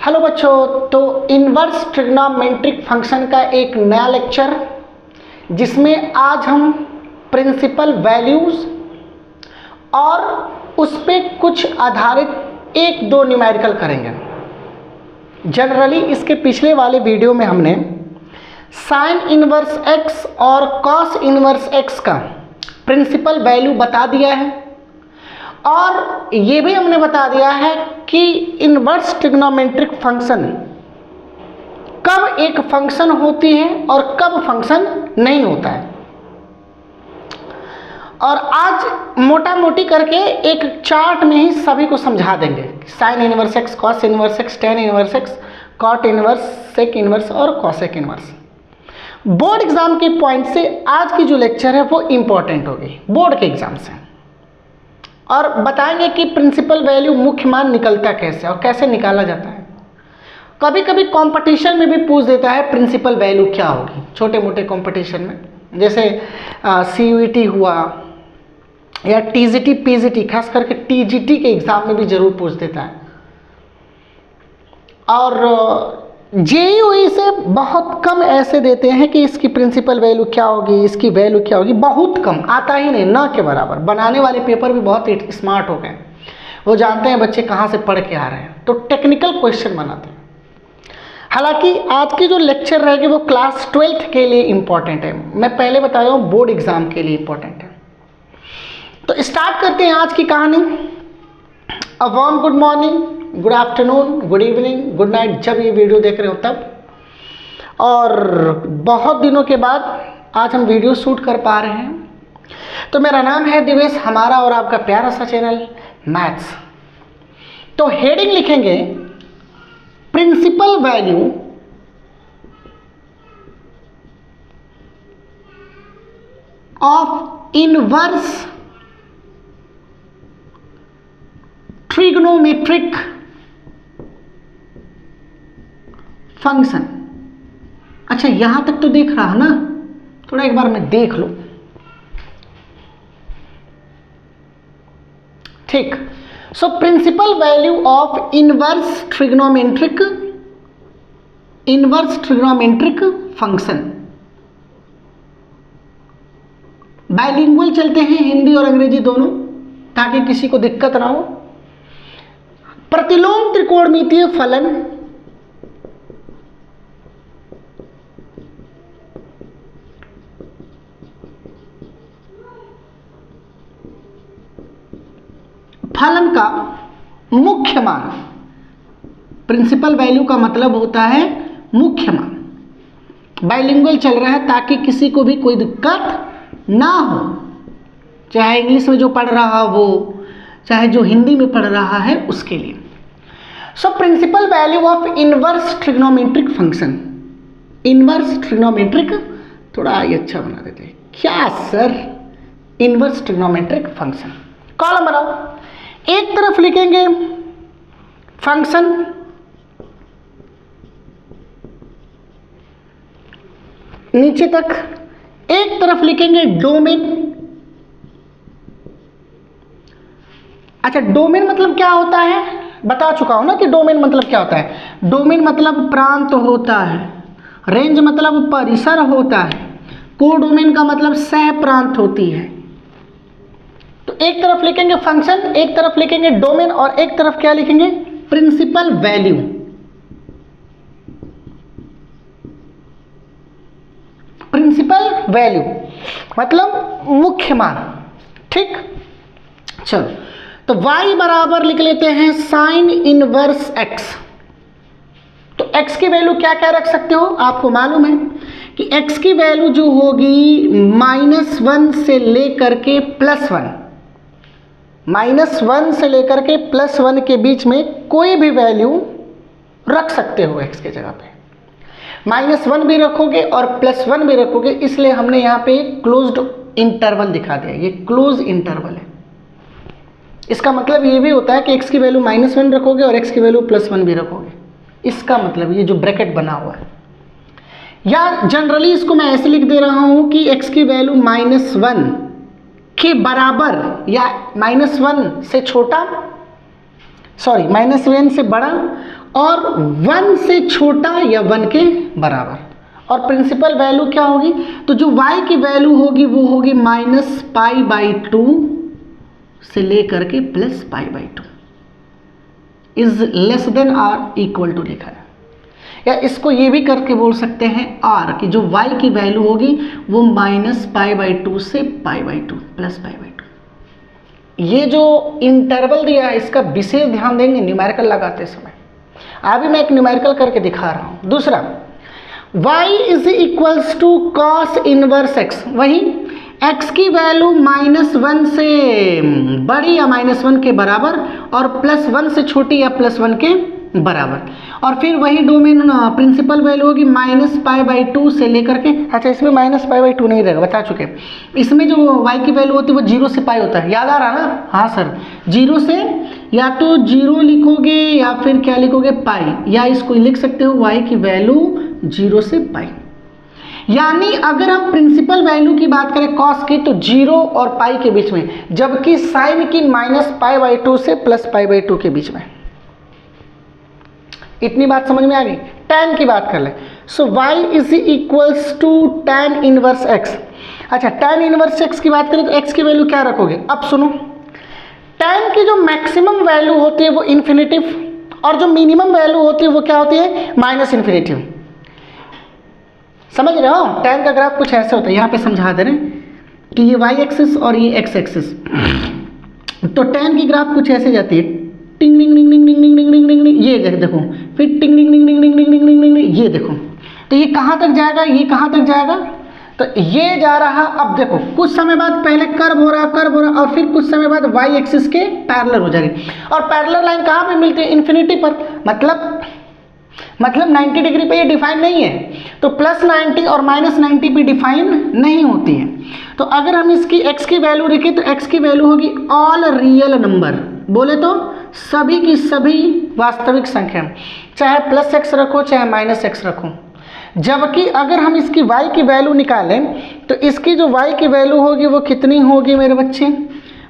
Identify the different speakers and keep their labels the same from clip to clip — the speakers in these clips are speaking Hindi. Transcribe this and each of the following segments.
Speaker 1: हेलो बच्चों, तो इनवर्स ट्रिग्नोमेट्रिक फंक्शन का एक नया लेक्चर जिसमें आज हम प्रिंसिपल वैल्यूज और उस पे कुछ आधारित एक दो न्यूमेरिकल करेंगे। जनरली इसके पिछले वाले वीडियो में हमने साइन इनवर्स एक्स और कॉस इनवर्स एक्स का प्रिंसिपल वैल्यू बता दिया है और ये भी हमने बता दिया है कि इनवर्स ट्रिग्नोमेट्रिक फंक्शन कब एक फंक्शन होती है और कब फंक्शन नहीं होता है। और आज मोटा मोटी करके एक चार्ट में ही सभी को समझा देंगे। Sine inverse x, cos inverse x, tan inverse x, cot inverse, sec inverse और कॉसेक इनवर्स। बोर्ड एग्जाम के पॉइंट से आज की जो लेक्चर है वो इंपॉर्टेंट होगी बोर्ड के एग्जाम से, और बताएंगे कि प्रिंसिपल वैल्यू मुख्य मान निकलता कैसे और कैसे निकाला जाता है। कभी कभी कंपटीशन में भी पूछ देता है प्रिंसिपल वैल्यू क्या होगी, छोटे मोटे कंपटीशन में, जैसे CUET हुआ या TGT PGT, खास करके TGT के एग्जाम में भी जरूर पूछ देता है। और JEE से बहुत कम ऐसे देते हैं कि इसकी प्रिंसिपल वैल्यू क्या होगी, इसकी वैल्यू क्या होगी, बहुत कम, आता ही नहीं, ना के बराबर। बनाने वाले पेपर भी बहुत स्मार्ट हो गए, वो जानते हैं बच्चे कहाँ से पढ़ के आ रहे हैं, तो टेक्निकल क्वेश्चन बनाते हैं। हालांकि आज की जो लेक्चर रहेगी वो क्लास 12th के लिए इम्पॉर्टेंट है, मैं पहले बता रहा हूँ बोर्ड एग्जाम के लिए इम्पॉर्टेंट है। तो स्टार्ट करते हैं आज की कहानी। A warm good morning, good afternoon, good evening, good night, जब ये वीडियो देख रहे हो तब। और बहुत दिनों के बाद आज हम वीडियो शूट कर पा रहे हैं। तो मेरा नाम है दिवेश, हमारा और आपका प्यारा सा चैनल मैथ्स। तो हेडिंग लिखेंगे principal value of inverse trigonometric function. अच्छा, यहां तक तो देख रहा है ना, थोड़ा एक बार मैं देख लूं। ठीक, so principal value of inverse trigonometric function. Bilingual चलते हैं, हिंदी और अंग्रेजी दोनों, ताकि किसी को दिक्कत ना हो। प्रतिलोम त्रिकोणमितीय फलन का मुख्य मान, प्रिंसिपल वैल्यू का मतलब होता है मुख्य मान। बाइलिंगुअल चल रहा है ताकि किसी को भी कोई दिक्कत ना हो, चाहे इंग्लिश में जो पढ़ रहा हो, चाहे जो हिंदी में पढ़ रहा है, उसके लिए। So principal value of inverse trigonometric function. Inverse trigonometric, थोड़ा ये अच्छा बना देते हैं क्या sir, inverse trigonometric function. Column बनाओ, एक तरफ लिखेंगे फंक्शन, नीचे तक, एक तरफ लिखेंगे डोमेन। अच्छा, डोमेन मतलब क्या होता है बता चुका हूं ना कि डोमेन मतलब क्या होता है। डोमेन मतलब प्रांत होता है, रेंज मतलब परिसर होता है, कोडोमेन का मतलब सह प्रांत होती है। तो एक तरफ लिखेंगे फंक्शन, एक तरफ लिखेंगे डोमेन और एक तरफ क्या लिखेंगे, प्रिंसिपल वैल्यू। प्रिंसिपल वैल्यू मतलब मुख्य मान। ठीक, चलो, तो y बराबर लिख लेते हैं साइन इनवर्स x। तो x की वैल्यू क्या क्या रख सकते हो, आपको मालूम है कि x की वैल्यू जो होगी -1 से लेकर के +1, -1 से लेकर के +1 के बीच में कोई भी वैल्यू रख सकते हो x के जगह पे। -1 भी रखोगे और +1 भी रखोगे, इसलिए हमने यहाँ पे क्लोज्ड इंटरवल दिखा दिया, ये क्लोज इंटरवल है। इसका मतलब ये भी होता है कि x की वैल्यू -1 रखोगे और x की वैल्यू +1 भी रखोगे, इसका मतलब ये जो ब्रैकेट बना हुआ है। या जनरली इसको मैं ऐसे लिख दे रहा हूं कि x की वैल्यू -1 के बराबर या -1 से छोटा, -1 से बड़ा और 1 से छोटा या 1 के बराबर। और प्रिंसिपल वैल्यू क्या होगी, तो जो y की वैल्यू होगी वो होगी -π/2 से लेकर के +π/2 is less than or equal to लिखा है। या इसको ये भी करके बोल सकते हैं r की जो y की वैल्यू होगी वो -π/2 से π/2 +π/2। ये जो इंटरवल दिया है इसका विशेष ध्यान देंगे न्यूमेरिकल लगाते समय। अभी मैं एक न्यूमेरिकल करके दिखा रहा हूँ। दूसरा, y is equals to cos inverse x, वही x की वैल्यू -1 से बड़ी या -1 के बराबर और +1 से छोटी या +1 के बराबर। और फिर वही डोमेन प्रिंसिपल वैल्यू होगी -π/2 से लेकर के, अच्छा इसमें -π/2 नहीं रहेगा, बता चुके। इसमें जो y की वैल्यू होती है वो 0 से π होता है, याद आ रहा ना? हाँ सर, 0 से या तो 0 लिखोगे या फिर क्या लिखोगे पाई, या इसको लिख सकते हो y की वैल्यू 0 से π। यानी अगर हम प्रिंसिपल वैल्यू की बात करें कॉस की तो 0 और पाई के बीच में, जबकि साइन की -π/2 से +π/2 के बीच में। इतनी बात समझ में आ गई। tan की बात कर ले, so y is equals to tan inverse x। अच्छा, tan इनवर्स x की बात करें तो x की वैल्यू क्या रखोगे? अब सुनो, tan की जो मैक्सिमम वैल्यू होती है वो इन्फिनिटिव, और जो मिनिमम वैल्यू होती है वो क्या होती है? -इन्फिनिटिव। समझ रहे हो? tan का ग्राफ कुछ ऐसे होता है, यहाँ पे समझा दे रहे हैं कि ये y एक्सिस और ये x एक्सिस। तो tan की ग्राफ कुछ ऐसे जाती है, टिंग टिंग टिंग टिंग टिंग टिंग टिंग टिंग, ये देखो, फिर टिंग टिंग टिंग टिंग टिंग टिंग टिंग टिंग, ये देखो। तो ये कहाँ तक जाएगा? ये कहाँ तक जाएगा? तो ये जा रहा, अब देखो कुछ समय बाद पहले कर्व हो रहा और फिर कुछ समय बाद y एक्सिस के पैरेलल हो जाएगी। और पैरेलल लाइन कहाँ पे मिलती है? इन्फिनिटी पर। मतलब 90 डिग्री पे ये डिफाइन नहीं है, तो +90 और -90 पे डिफाइन नहीं होती है। तो अगर हम इसकी x की वैल्यू रखें तो x की वैल्यू होगी ऑल रियल नंबर, बोले तो सभी की सभी वास्तविक संख्या, चाहे +x रखो चाहे -x रखो। जबकि अगर हम इसकी y की वैल्यू निकालें तो इसकी जो y की वैल्यू होगी वो कितनी होगी मेरे बच्चे?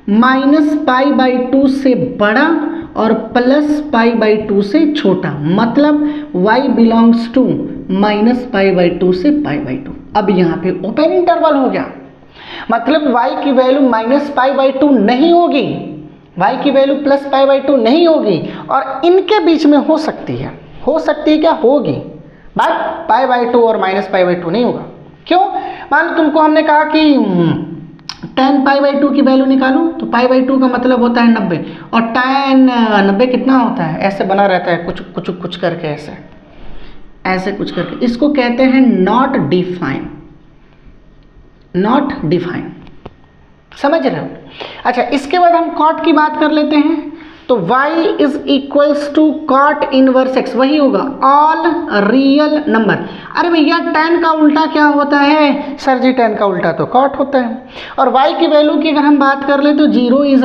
Speaker 1: -π/2 से बड़ा और +π/2 से छोटा। मतलब y बिलोंग्स टू -π/2 से π/2। अब यहाँ पे ओपन इंटरवल हो गया, मतलब y की वैल्यू -π/2 नहीं होगी, y की वैल्यू +π/2 नहीं होगी, और इनके बीच में हो सकती है क्या? होगी, बट π/2 और -π/2 नहीं होगा। क्यों? मान लो तुमको हमने कहा कि tan π/2 की वैल्यू निकालो, तो π/2 का मतलब होता है 90, और tan 90 कितना होता है? ऐसे बना रहता है, कुछ करके ऐसे कुछ करके। इसको कहते हैं नॉट डिफाइन। समझ रहे हो? अच्छा, इसके बाद हम cot की बात कर लेते हैं। तो y is equals to cot inverse x, वही होगा ऑल रियल नंबर। अरे भैया tan का उल्टा क्या होता है? सर जी tan का उल्टा तो cot होता है। और y की वैल्यू की अगर हम बात कर ले तो 0 इज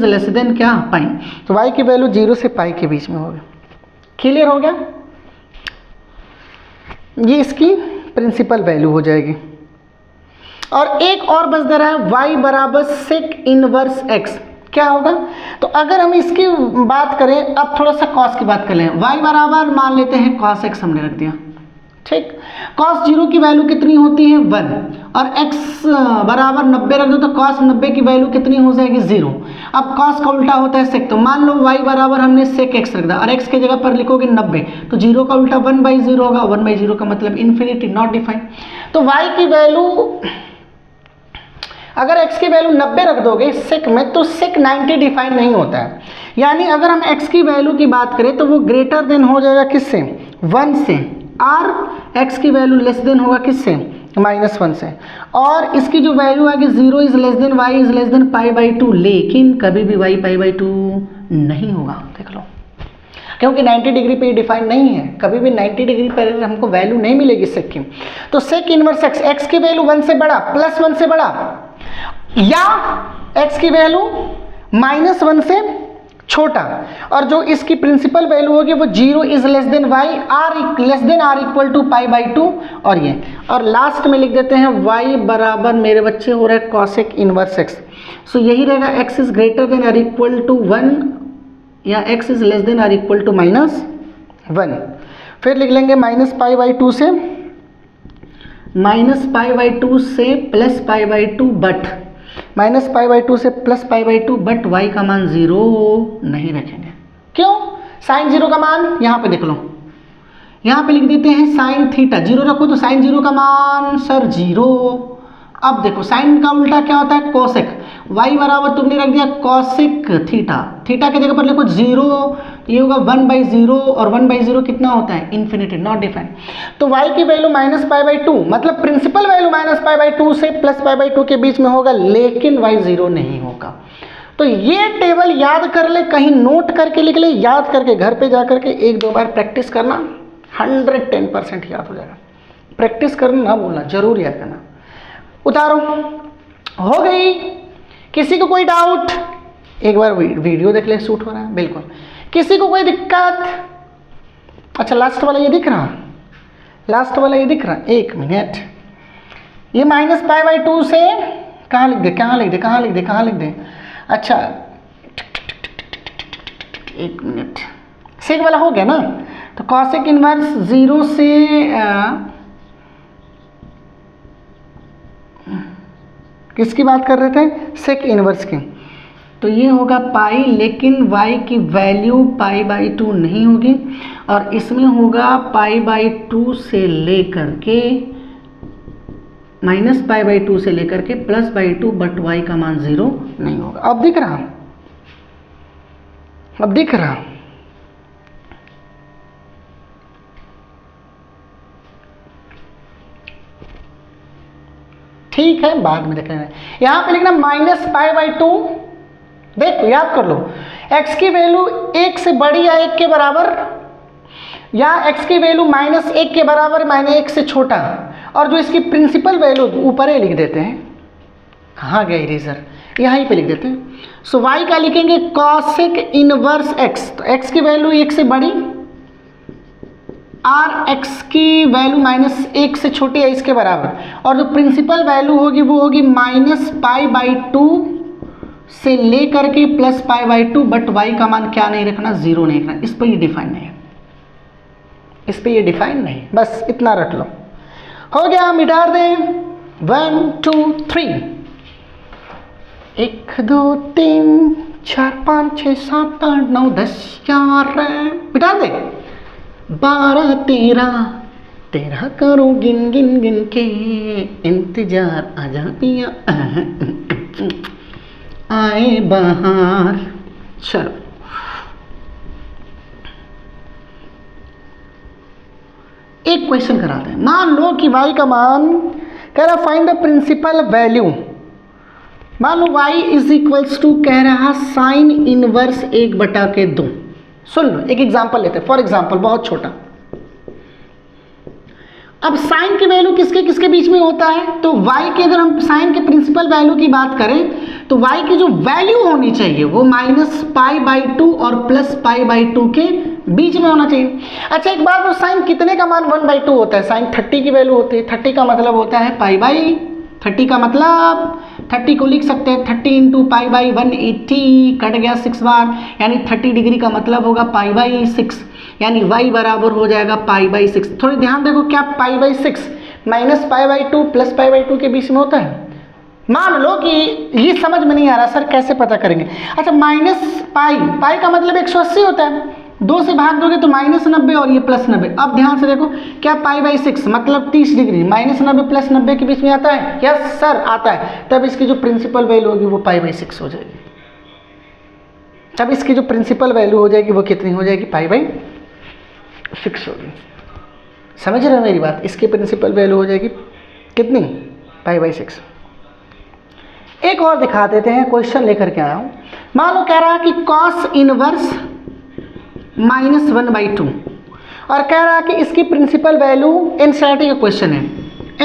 Speaker 1: लेस देन क्या? पाई। तो y की वैल्यू 0 से पाई के बीच में होगी। क्लियर हो गया? ये इसकी प्रिंसिपल वैल्यू हो जाएगी। और एक और बच रहा है, y बराबर सेक इनवर्स x। क्या होगा? तो अगर हम इसकी बात करें, अब थोड़ा सा cos की बात कर लें। y बराबर मान लेते हैं cos x हमने रख दिया, ठीक। cos 0 की वैल्यू कितनी होती है? 1, और x बराबर 90 रख दो तो cos 90 की वैल्यू कितनी हो जाएगी? 0। अब cos का उल्टा होता है sec, तो मान लो y बराबर हमने sec x रख दिया और x की जगह पर लिखोगे 90, तो 0 का उल्टा 1/0 होगा। 1/0 का मतलब इन्फिनिटी, नॉट डिफाइन। तो y की वैल्यू, अगर x की वैल्यू 90 रख दोगे सेक में, तो सेक 90 डिफाइन नहीं होता है। यानी अगर हम x की वैल्यू की बात करें तो वो ग्रेटर देन हो जाएगा किससे? 1 से, और x की वैल्यू लेस देन होगा किससे? -1 से। और इसकी जो वैल्यू आएगी 0 is less than y is less than π/2, लेकिन कभी भी y π/2 नहीं होगा। देख लो, क्योंकि 90 डिग्री पे डिफाइन नहीं है, कभी भी 90 डिग्री पर हमको वैल्यू नहीं मिलेगी सेक की। तो सेक इनवर्स x की वैल्यू 1 से बड़ा, +1 से बड़ा, या x की वैल्यू -1 से छोटा, और जो इसकी प्रिंसिपल वैल्यू होगी वो 0 is less than y, less than r equal to π/2, और ये, और लास्ट में लिख देते हैं y बराबर मेरे बच्चे हो रहा है cosec इनवर्स x। सो यही रहेगा x is greater than r equal to 1 या x is less than r equal to 1। फिर लिख लेंगे माइनस पाई बाई 2 से plus pi by 2 but minus pi by 2 से plus pi by 2 but y का मान 0 नहीं रखेंगे। क्यों? साइन 0 का मान यहाँ पे देख लो, यहाँ पे लिख देते हैं साइन थीटा 0 रखो तो साइन 0 का मान सर 0। अब देखो साइन का उल्टा क्या होता है? कोसेक। y बराबर तुमने रख दिया कोसेक थीटा, थीटा के जगह पर लिखो 0, ये होगा 1/0 और 1/0 कितना होता है? Infinity, not defined. तो y की वैल्यू माइनस पाई बाई 2 मतलब principal value minus pi by 2 से प्लस पाई बाई 2 के बीच में होगा, लेकिन y 0 नहीं होगा। तो ये टेबल याद कर ले, कहीं नोट करके लिख ले, याद करके घर पे जा करके 1-2 बार प्रैक्टिस करना, 110% याद हो जाएगा। प्रैक्टिस करना ना भूलना, जरूर याद करना। उतारो, हो गई। किसी को कोई डाउट? एक बार वीडियो देख ले, शूट हो रहा है बिल्कुल। किसी को कोई दिक्कत? अच्छा लास्ट वाला ये दिख रहा, लास्ट वाला ये दिख रहा, 1 मिनट। ये माइनस पाई बाई 2 से कहाँ लिख दे, कहाँ लिख दे, कहाँ लिख दे, कहाँ लिख दे? अच्छा 1 मिनट, सेक वाला हो गया ना। तो कॉसेक इनवर्स 0 से किसकी बात कर रहे थे? सेक इनवर्स की। तो ये होगा पाई, लेकिन y की वैल्यू पाई बाई 2 नहीं होगी, और इसमें होगा पाई बाई 2 से लेकर के माइनस पाई बाई 2 से लेकर के प्लस बाई 2, बट y का मान 0 नहीं होगा। अब दिख रहा, अब दिख रहा। ठीक है, बाद में देख लेना। यहां पे लिखना माइनस पाई बाई 2, देखो याद कर लो, x की वैल्यू 1 से बड़ी या 1 के बराबर, या x की वैल्यू माइनस 1 के बराबर माइनस 1 से छोटा, और जो इसकी प्रिंसिपल वैल्यू ऊपर ही लिख देते हैं। कहाँ गया इरेजर? यहीं पे लिख देते हैं। सो y का लिखेंगे कॉसेक इनवर्स x, तो x की वैल्यू 1 से बड़ी और x की वैल्यू माइनस 1 से छोटी है इसके बराबर, और जो प्रिंसिपल वैल्यू होगी वो होगी माइनस पाई बाई 2 से लेकर के plus pi by 2, but y का मान क्या नहीं रखना? 0 नहीं रखना। इस पर ये डिफाइन नहीं है, इस पर ये डिफाइन नहीं, बस इतना रख लो। हो गया, मिटा दें। 1 2 3, 1 2 3 4 5 6 7 8 9 10 11, मिटा दे। 12 13 करो गिन गिन गिन के इंतजार, आजा पिया आए बाहर। चलो एक क्वेश्चन कराते हैं। मान लो कि y का मान कह रहा फाइंड द प्रिंसिपल वैल्यू। मान लो y इज इक्वल्स टू कह रहा साइन इनवर्स 1/2। सुन लो, एक एग्जांपल लेते हैं। फॉर एग्जांपल बहुत छोटा, अब साइन की वैल्यू किसके किसके बीच में होता है? तो y की अगर हम साइन के प्रिंसिपल वैल्यू की बात करें तो y की जो वैल्यू होनी चाहिए वो माइनस पाई बाई 2 और प्लस पाई बाई 2 के बीच में होना चाहिए। अच्छा एक बात, वो साइन कितने का मान 1/2 होता है? साइन 30 की वैल्यू होती है। 30 का मतलब होता है पाई बाई, 30 का मतलब 30 को लिख सकते हैं 30 इंटू पाई बाई 180, कट गया 6 बार, यानी 30 डिग्री का मतलब होगा पाई बाई 6, यानी y बराबर हो जाएगा पाई बाई 6। थोड़ी ध्यान देखो, क्या pi by 6 minus pi by 2 plus pi by 2 के बीच में होता है? मान लो कि ये समझ में नहीं आ रहा सर कैसे पता करेंगे। अच्छा माइनस पाई, पाई का मतलब 180 होता है, 2 से भाग दोगे तो माइनस 90 और ये प्लस 90। अब ध्यान से देखो, क्या पाई बाई 6 मतलब 30 डिग्री, माइनस 90 प्लस 90 के बीच में आता है? यस सर आता है। तब इसकी जो प्रिंसिपल वैल्यू होगी वो पाई बाई 6 हो जाएगी। तब इसकी जो प्रिंसिपल वैल्यू हो जाएगी वो कितनी हो जाएगी? पाई बाई 6 होगी। समझ रहे हो मेरी बात? इसकी प्रिंसिपल वैल्यू हो जाएगी कितनी? Pi by 6। एक और दिखा देते हैं, क्वेश्चन लेकर के आया हूं। मान लो कह रहा है कि कॉस इनवर्स -1/2 और कह रहा है कि इसकी प्रिंसिपल वैल्यू, एनसीईआरटी का क्वेश्चन है,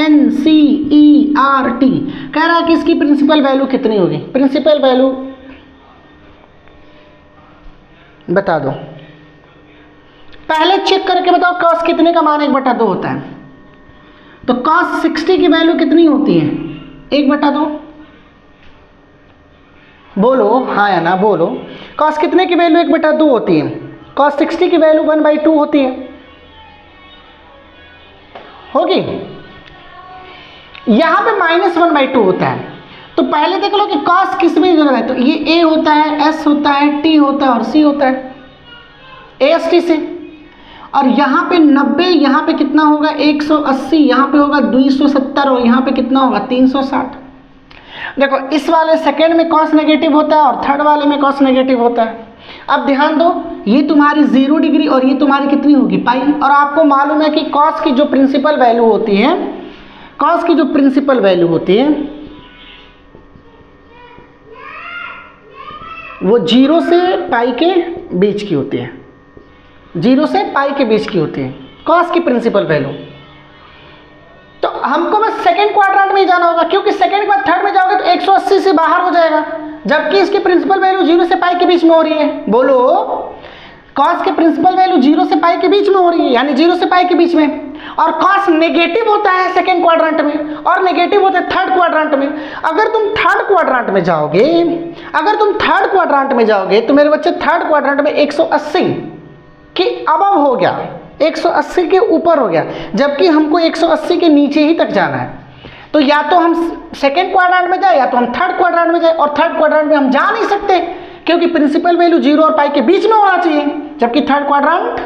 Speaker 1: NCERT कह रहा है कि इसकी प्रिंसिपल वैल्यू कितनी होगी? प्रिंसिपल वैल्यू बता दो, पहले चेक करके बताओ कॉस कितने का मान 1/2 होता है? तो कॉस 60 की वैल्यू कितनी होती है? 1/2। बोलो हाँ या ना, बोलो। कॉस कितने की वैल्यू 1/2 होती है? cos 60 की वैल्यू 1/2 होती है, होगी। यहां पे -1/2 होता है। तो पहले देख लो कि cos किस में जुड़ा है, तो ये a होता है, s होता है, t होता है और c होता है, AST से। और यहाँ पे 90, यहाँ पे कितना होगा 180, यहाँ पे होगा 270 और यहाँ पे कितना होगा 360। देखो इस वाले सेकेंड में cos नेगेटिव होता है और थर्ड वाले में cos नेगेटिव होता है। अब ध्यान दो, ये तुम्हारी 0 डिग्री और ये तुम्हारी कितनी होगी पाई। और आपको मालूम है कि cos की जो प्रिंसिपल वैल्यू होती है, cos की जो प्रिंसिपल वैल्यू होती है वो 0 से पाई के बीच की होती है, 0 से पाई के बीच की होती है cos की प्रिंसिपल वैल्यू। तो हमको बस सेकेंड क्वाड्रेंट में ही जाना होगा, क्योंकि सेकेंड के बाद थर्ड में जाओगे तो 180 से बाहर हो जाएगा, जबकि इसकी प्रिंसिपल वैल्यू 0 से पाई के बीच में हो रही है। बोलो, cos की प्रिंसिपल वैल्यू 0 से पाई के बीच में हो रही है, यानी 0 से पाई के बीच में। और cos नेगेटिव होता है सेकेंड क्वाड्रेंट में और नेगेटिव होता है थर्ड क्वाड्रेंट में। अगर तुम थर्ड क्वाड्रेंट में जाओगे, तो मेरे बच्चे थर्ड क्वाड्रेंट में 180 के अबव हो गया, 180 के ऊपर हो गया, जबकि हमको 180 के नीचे ही तक जाना है। तो या तो हम सेकेंड क्वाड्रेंट में जाए या तो हम थर्ड क्वाड्रेंट में जाए, और थर्ड क्वाड्रेंट में हम जा नहीं सकते क्योंकि प्रिंसिपल वैल्यू 0 और पाई के बीच में होना चाहिए, जबकि थर्ड क्वाड्रेंट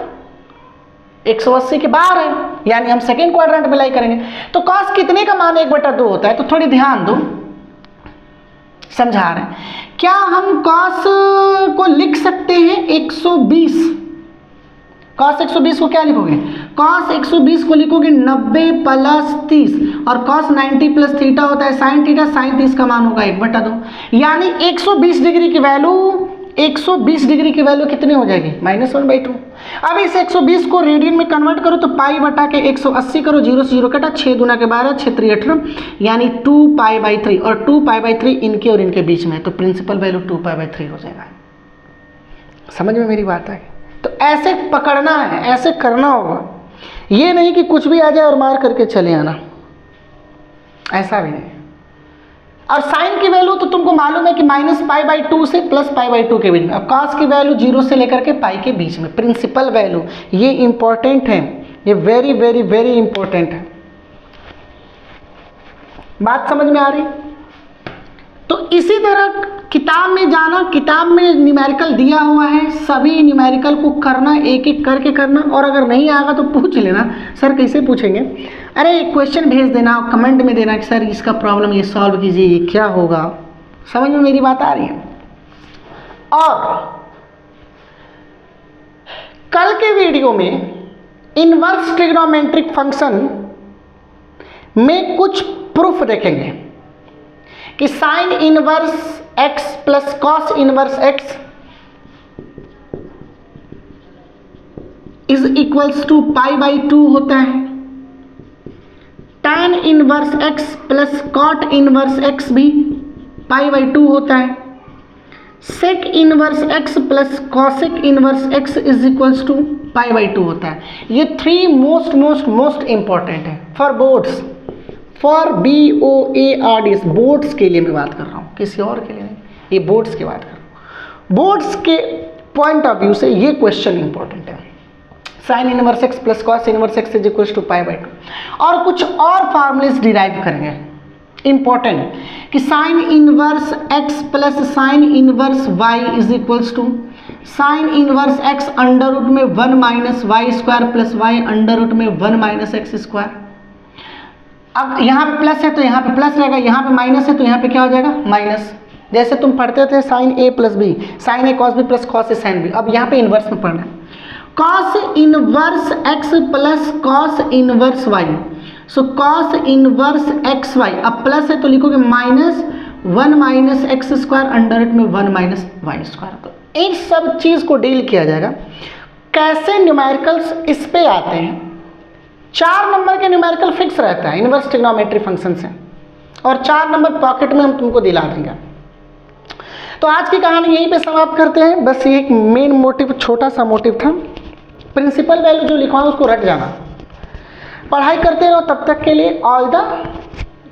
Speaker 1: 180 के बाहर है, यानी हम सेकेंड क्वाड्रेंट में लाई करेंगे। तो cos कितने का मान 1/2 होता है, तो थोड़ी ध्यान दो, समझा रहे हैं। क्या हम cos को लिख सकते हैं 120? cos 120 को क्या लिखोगे? cos 120 को लिखोगे 90 + 30, और cos 90 + थीटा होता है sin थीटा, sin 30 का मान होगा 1/2, यानी 120 डिग्री की वैल्यू, 120 डिग्री की वैल्यू कितनी हो जाएगी? -1/2। अब इस 120 को रेडियन में कन्वर्ट करो तो पाई बटा के 180 करो, 0 से 0 कटा, 6 दूना के 12, 6 3 18, यानी 2π/3, और 2π/3 इनके और इनके बीच में, तो प्रिंसिपल वैल्यू 2π/3 हो जाएगा। समझ में मेरी बात है? तो ऐसे पकड़ना है, ऐसे करना होगा, ये नहीं कि कुछ भी आ जाए और मार करके चले आना, ऐसा भी नहीं। और साइन की वैल्यू तो तुमको मालूम है कि -π/2 से +π/2 के बीच में। अब cos की वैल्यू 0 से लेकर के पाई के बीच में, प्रिंसिपल वैल्यू, ये इंपॉर्टेंट है, ये वेरी वेरी वेरी इंपॉर्टेंट है। बात समझ में आ रही? तो इसी तरह किताब में जाना, किताब में न्यूमेरिकल दिया हुआ है, सभी न्यूमेरिकल को करना, एक एक करके करना, और अगर नहीं आएगा तो पूछ लेना, सर कैसे पूछेंगे, अरे क्वेश्चन भेज देना, कमेंट में देना कि सर इसका प्रॉब्लम ये सॉल्व कीजिए, ये क्या होगा। समझ में मेरी बात आ रही है? और कल के वीडियो में इनवर्स ट्रिग्नोमेट्रिक फंक्शन में कुछ प्रूफ देखेंगे कि sine inverse x plus cos inverse x is equals to π/2 होता है, tan inverse x plus cot inverse x भी π/2 होता है, sec inverse x plus cosec inverse x is equals to π/2 होता है। ये 3 मोस्ट इंपॉर्टेंट है for boards, for BOARDs, boards के लिए मैं बात कर रहा हूँ, किसी और के लिए नहीं, ये बोर्ड्स की बात कर रहा हूँ। बोर्ड्स के पॉइंट ऑफ व्यू से ये क्वेश्चन इंपॉर्टेंट है, sine inverse x plus cos inverse x is equal to π/2, और कुछ और फार्मूलेस डिराइव करेंगे इंपॉर्टेंट, कि sine inverse x plus sine inverse y is equals to sine inverse x under root में 1 - y² plus y under root में 1 - x²। अब यहाँ पे प्लस है तो यहाँ पे प्लस रहेगा, यहाँ पे माइनस है तो यहाँ पे क्या हो जाएगा? माइनस। जैसे तुम पढ़ते थे sine a plus b, sine a cos b plus cos a sine b, अब यहाँ पे इन्वर्स में पढ़ना है, cos inverse x plus cos inverse y, so cos inverse xy, अब प्लस है तो लिखोगे -1 - x² अंडर रूट में 1 - y²। तो इन सब चीज़ को डील किया जाएगा। कैसे न्यूमेरिकल्स इस पे आते हैं? 4 नंबर के न्यूमेरिकल फिक्स रहता है इनवर्स ट्रिग्नोमेट्री फंक्शन से, और 4 नंबर पॉकेट में हम तुमको दिला देंगे। तो आज की कहानी यहीं पे समाप्त करते हैं। बस ये एक मेन मोटिव, छोटा सा मोटिव था। प्रिंसिपल वैल्यू जो लिखा है उसको रट जाना, पढ़ाई करते रहो। तब तक के लिए ऑल द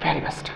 Speaker 1: वेरी बेस्ट।